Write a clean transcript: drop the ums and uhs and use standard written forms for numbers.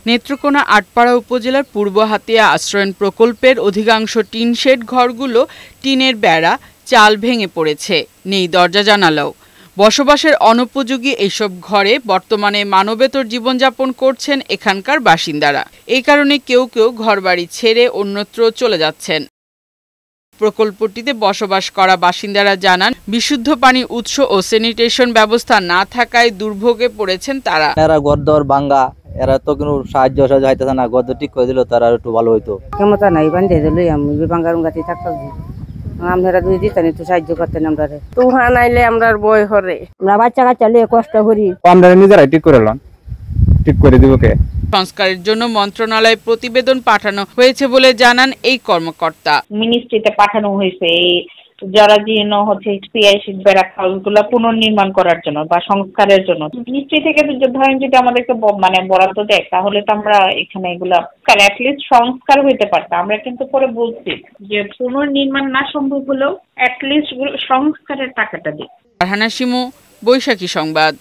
নেত্রকোনা আটপাড়া উপজেলার পূর্ব হাতিয়া আশ্রয়ণ প্রকল্পের অধিকাংশ টিন শেড ঘরগুলো টিনের বেড়া চাল ভেঙে পড়েছে, নেই দরজা জানালাও। বসবাসের অনুপযোগী এইসব ঘরে বর্তমানে মানবেতর জীবনযাপন করছেন এখানকার বাসিন্দারা। এই কারণে কেউ কেউ ঘরবাড়ি ছেড়ে অন্যত্র চলে যাচ্ছেন। প্রকল্পটিতে বসবাস করা বাসিন্দারা জানান, বিশুদ্ধ পানির উৎস ও স্যানিটেশন ব্যবস্থা না থাকায় দুর্ভোগে পড়েছেন তারা। এরা গর্দর ভাঙ্গা, এরা তো কোনো সাহায্য হইতেছে না। গর্দ ঠিক করে দিল তারা একটু ভালো হইতো। ক্ষমতা নাই বান্ধে দিলই আমি ভাঙ্গার গাছি থাকতাম, আমরা দুই দিতেন একটু সাহায্য করতেন। আমরা তুফান আইলে আমরা বই হরে, আমরা বাচ্চা কাচ্চা নিয়ে কষ্ট করি, আমরা নিজেরাই ঠিক করে এলাম। ঠিক করে দিব কে? সংস্কারের জন্য মন্ত্রণালয়ে প্রতিবেদন পাঠানো হয়েছে বলে জানান এই কর্মকর্তা। মিনিস্ট্রিতে পাঠানো হয়েছে জরাজীর্ণ বেড়া খালগুলো পুনর্নির্মাণ করার জন্য বা সংস্কারের জন্য। মিনিস্ট্রি থেকে ধরেন যদি আমাদেরকে বরাদ্দ দেয় তাহলে তো আমরা এখানে এগুলা অ্যাটলিস্ট সংস্কার হইতে পারতাম। আমরা কিন্তু পরে বলছি যে পুনর্নির্মাণ না সম্ভব হলেও অ্যাটলিস্ট সংস্কারের টাকাটা দিই। ফারহানা শিমু, বৈশাখী সংবাদ।